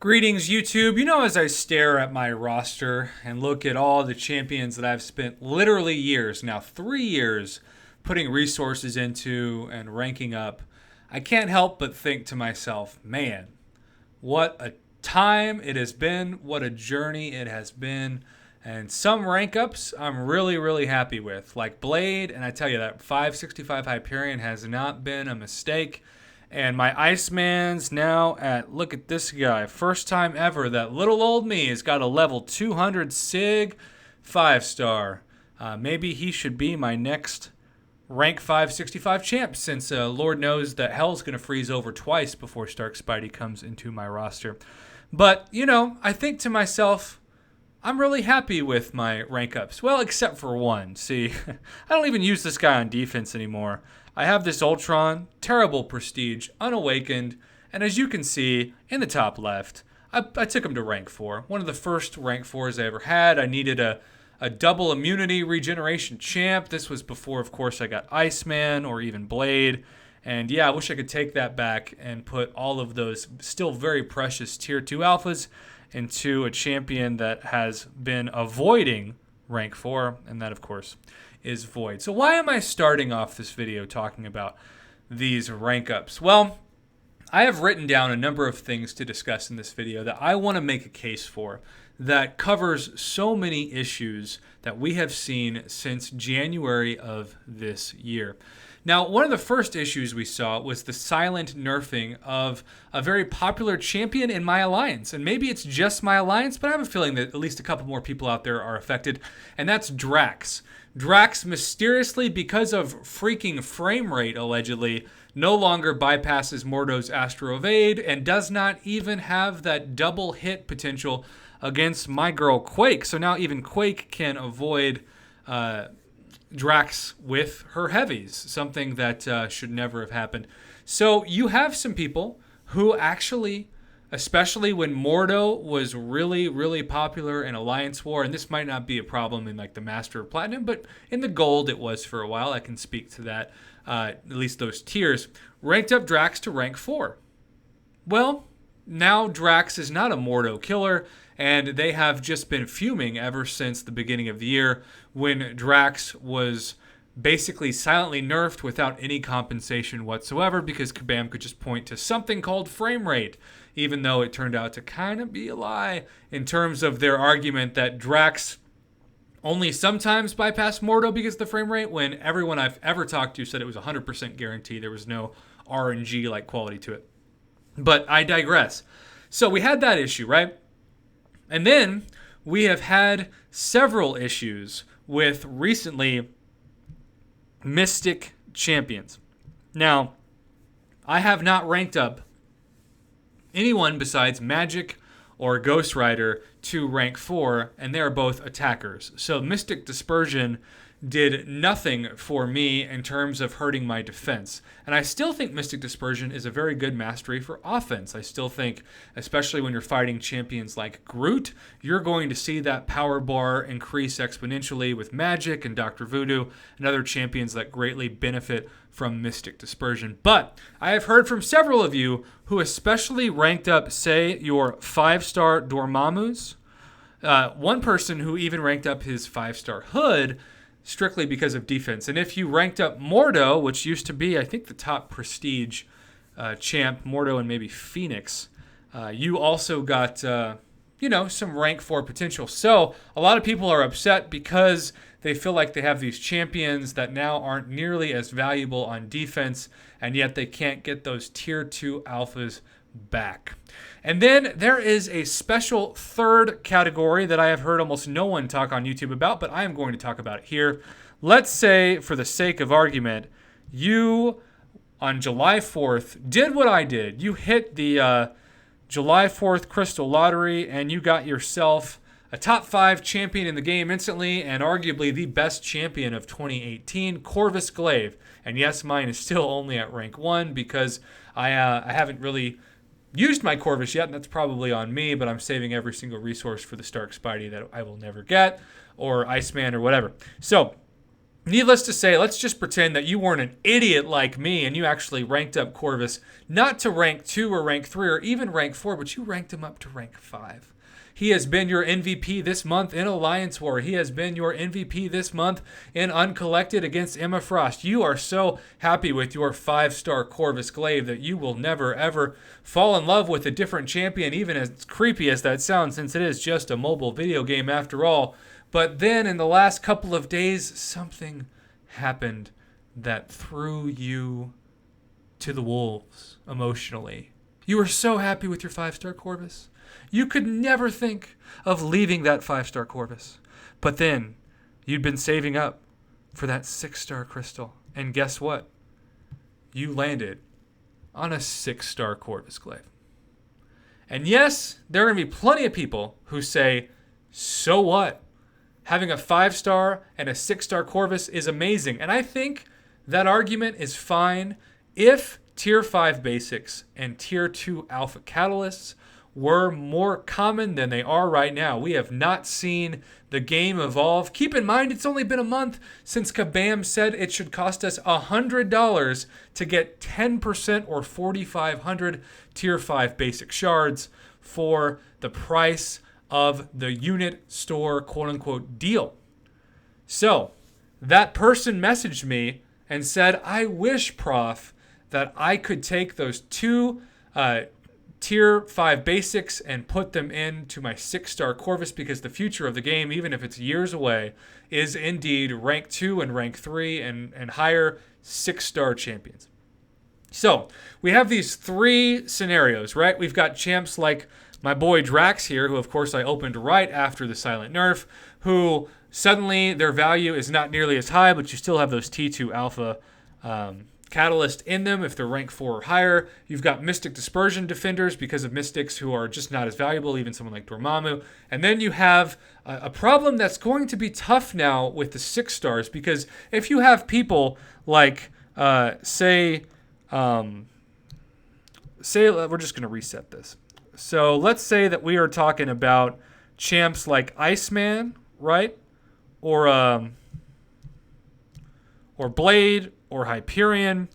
Greetings, YouTube. As I stare at my roster and look at all the champions that I've spent literally years, now 3 years, putting resources into and ranking up, I can't help but think to myself, man, what a time it has been, what a journey it has been. And some rank ups I'm really, really happy with, like Blade, and I tell you that 565 Hyperion has not been a mistake. And my Iceman's now at, look at this guy, first time ever that little old me has got a level 200 Sig 5-star. Maybe he should be my next rank 565 champ, since Lord knows that hell's going to freeze over twice before Stark Spidey comes into my roster. But, I think to myself, I'm really happy with my rank ups. Well, except for one. See, I don't even use this guy on defense anymore. I have this Ultron, terrible prestige, unawakened, and as you can see in the top left, I took him to rank 4. One of the first rank 4s I ever had. I needed a double immunity regeneration champ. This was before, of course, I got Iceman or even Blade. And yeah, I wish I could take that back and put all of those still very precious tier 2 alphas into a champion that has been avoiding rank 4, and that, of course, is Void. So why am I starting off this video talking about these rank ups? Well, I have written down a number of things to discuss in this video that I want to make a case for that covers so many issues that we have seen since January of this year. Now, one of the first issues we saw was the silent nerfing of a very popular champion in my alliance. And maybe it's just my alliance, but I have a feeling that at least a couple more people out there are affected. And that's Drax. Drax mysteriously, because of freaking frame rate, allegedly, no longer bypasses Mordo's Astro Evade and does not even have that double hit potential against my girl Quake. So now even Quake can avoid Drax with her heavies, something that should never have happened. So you have some people who actually, especially when Mordo was really, really popular in Alliance War, and this might not be a problem in like the Master of Platinum, but in the Gold it was for a while. I can speak to that, at least those tiers, ranked up Drax to rank 4. Well, now Drax is not a Mordo killer, and they have just been fuming ever since the beginning of the year when Drax was basically silently nerfed without any compensation whatsoever because Kabam could just point to something called frame rate, even though it turned out to kind of be a lie in terms of their argument that Drax only sometimes bypassed Mordo because of the frame rate, when everyone I've ever talked to said it was 100% guaranteed. There was no RNG-like quality to it. But I digress. So we had that issue, right? And then we have had several issues with recently Mystic champions. Now, I have not ranked up anyone besides Magic or Ghost Rider to rank 4, and they are both attackers. So Mystic Dispersion did nothing for me in terms of hurting my defense. And I still think Mystic Dispersion is a very good mastery for offense. I still think, especially when you're fighting champions like Groot, you're going to see that power bar increase exponentially with Magic and Dr. Voodoo and other champions that greatly benefit from Mystic Dispersion. But I have heard from several of you who especially ranked up, say, your 5-star Dormammu's. One person who even ranked up his 5-star Hood strictly because of defense. And if you ranked up Mordo, which used to be, I think, the top prestige champ, Mordo and maybe Phoenix, you also got, some rank 4 potential. So a lot of people are upset because they feel like they have these champions that now aren't nearly as valuable on defense, and yet they can't get those tier 2 alphas back. And then there is a special third category that I have heard almost no one talk on YouTube about, but I am going to talk about it here. Let's say, for the sake of argument, you, on July 4th, did what I did. You hit the July 4th Crystal Lottery, and you got yourself a top 5 champion in the game instantly, and arguably the best champion of 2018, Corvus Glaive. And yes, mine is still only at rank 1 because I haven't really used my Corvus yet, and that's probably on me, but I'm saving every single resource for the Stark Spidey that I will never get, or Iceman, or whatever. So Needless to say, let's just pretend that you weren't an idiot like me and you actually ranked up Corvus not to rank 2 or rank 3 or even rank 4, but you ranked him up to rank 5. He has been your MVP this month in Alliance War. He has been your MVP this month in Uncollected against Emma Frost. You are so happy with your 5-star Corvus Glaive that you will never, ever fall in love with a different champion, even as creepy as that sounds, since it is just a mobile video game after all. But then in the last couple of days, something happened that threw you to the wolves emotionally. You were so happy with your 5-star Corvus. You could never think of leaving that 5-star Corvus. But then you'd been saving up for that 6-star crystal. And guess what? You landed on a 6-star Corvus Glaive. And yes, there are going to be plenty of people who say, so what? Having a 5-star and a 6-star Corvus is amazing. And I think that argument is fine if Tier 5 basics and Tier 2 alpha catalysts were more common than they are right now. We have not seen the game evolve. Keep in mind, it's only been a month since Kabam said it should cost us $100 to get 10% or 4,500 Tier 5 basic shards for the price of the unit store quote-unquote deal. So that person messaged me and said, I wish, Prof, that I could take those 2 Tier 5 basics and put them into my 6-star Corvus, because the future of the game, even if it's years away, is indeed rank 2 and rank 3 and higher 6-star champions. So we have these 3 scenarios, right? We've got champs like my boy Drax here, who of course I opened right after the silent nerf, who suddenly their value is not nearly as high, but you still have those T2 alpha catalyst in them if they're rank 4 or higher. You've got Mystic Dispersion defenders because of Mystics who are just not as valuable, even someone like Dormammu. And then you have a problem that's going to be tough now with the 6 stars, because if you have people like, say we're just going to reset this. So let's say that we are talking about champs like Iceman, right? Or Blade, or Hyperion.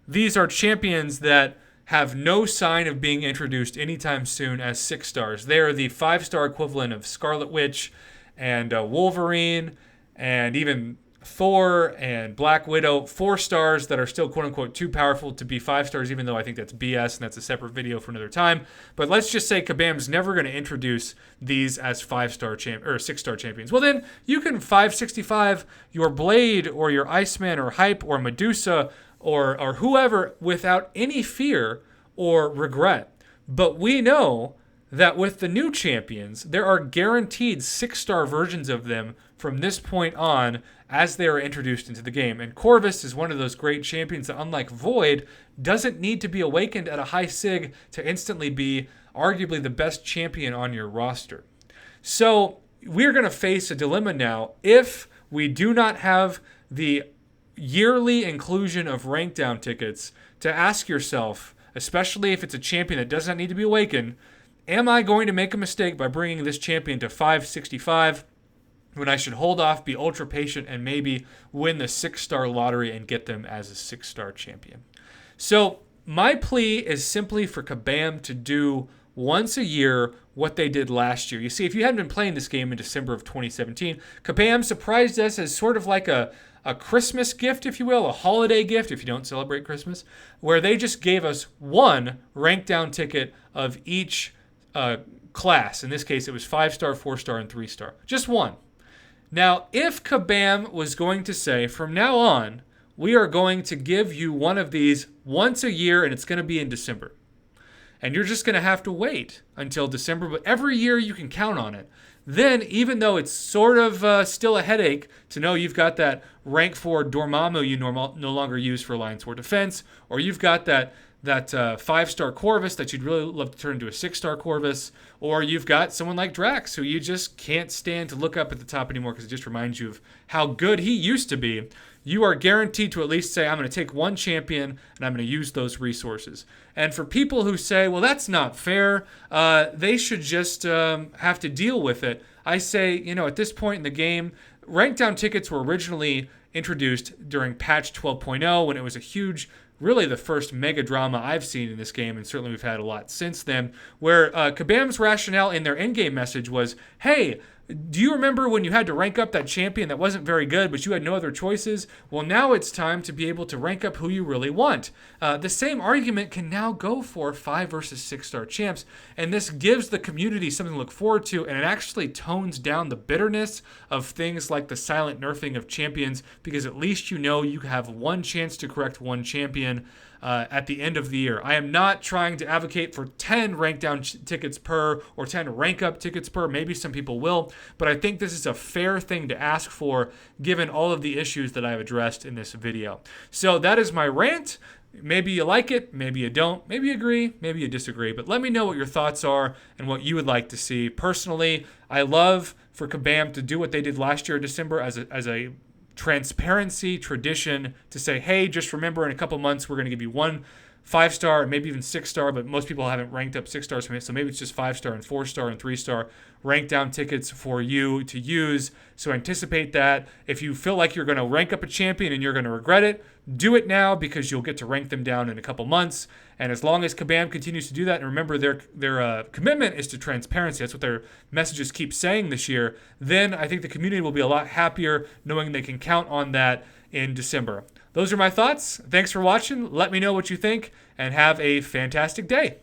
These are champions that have no sign of being introduced anytime soon as 6 stars. They are the 5-star equivalent of Scarlet Witch and Wolverine and even Thor and Black Widow. 4 stars that are still quote-unquote too powerful to be 5 stars, even though I think that's BS and that's a separate video for another time. But let's just say Kabam's never going to introduce these as 5-star or 6-star champions. Well, then you can 565 your Blade or your Iceman or Hype or Medusa or whoever without any fear or regret. But we know that with the new champions, there are guaranteed 6-star versions of them from this point on as they are introduced into the game. And Corvus is one of those great champions that, unlike Void, doesn't need to be awakened at a high sig to instantly be arguably the best champion on your roster. So we're going to face a dilemma now if we do not have the yearly inclusion of rank down tickets to ask yourself, especially if it's a champion that does not need to be awakened, am I going to make a mistake by bringing this champion to 565 when I should hold off, be ultra patient, and maybe win the 6-star lottery and get them as a 6-star champion? So my plea is simply for Kabam to do once a year what they did last year. You see, if you hadn't been playing this game in December of 2017, Kabam surprised us as sort of like a Christmas gift, if you will, a holiday gift if you don't celebrate Christmas, where they just gave us 1 rank down ticket of each class. In this case, it was 5-star, 4-star, and 3-star. Just 1. Now, if Kabam was going to say, from now on, we are going to give you one of these once a year, and it's going to be in December. And you're just going to have to wait until December, but every year you can count on it. Then, even though it's sort of still a headache to know you've got that rank 4 Dormammu you no longer use for Alliance War Defense, or you've got that 5-star Corvus that you'd really love to turn into a 6-star Corvus, or you've got someone like Drax who you just can't stand to look up at the top anymore because it just reminds you of how good he used to be, you are guaranteed to at least say, I'm going to take 1 champion and I'm going to use those resources. And for people who say, well, that's not fair, they should just have to deal with it, I say, at this point in the game, rank down tickets were originally introduced during patch 12.0 when it was a huge, really the first mega drama I've seen in this game, and certainly we've had a lot since then, where Kabam's rationale in their in-game message was, hey, do you remember when you had to rank up that champion that wasn't very good, but you had no other choices? Well, now it's time to be able to rank up who you really want. The same argument can now go for 5 versus 6-star champs, and this gives the community something to look forward to, and it actually tones down the bitterness of things like the silent nerfing of champions, because at least you know you have one chance to correct one champion at the end of the year. I am not trying to advocate for 10 rank down tickets per or 10 rank up tickets per. Maybe some people will, but I think this is a fair thing to ask for given all of the issues that I've addressed in this video. So that is my rant. Maybe you like it, maybe you don't, maybe you agree, maybe you disagree, but let me know what your thoughts are and what you would like to see. Personally, I love for Kabam to do what they did last year in December as a transparency tradition to say, hey, just remember in a couple months we're going to give you 1 5-star, maybe even 6-star, but most people haven't ranked up 6 stars from it, so maybe it's just 5-star and 4-star and 3-star rank down tickets for you to use. So anticipate that. If you feel like you're going to rank up a champion and you're going to regret it, do it now because you'll get to rank them down in a couple months. And as long as Kabam continues to do that, and remember their commitment is to transparency, that's what their messages keep saying this year, then I think the community will be a lot happier knowing they can count on that in December. Those are my thoughts. Thanks for watching. Let me know what you think, and have a fantastic day.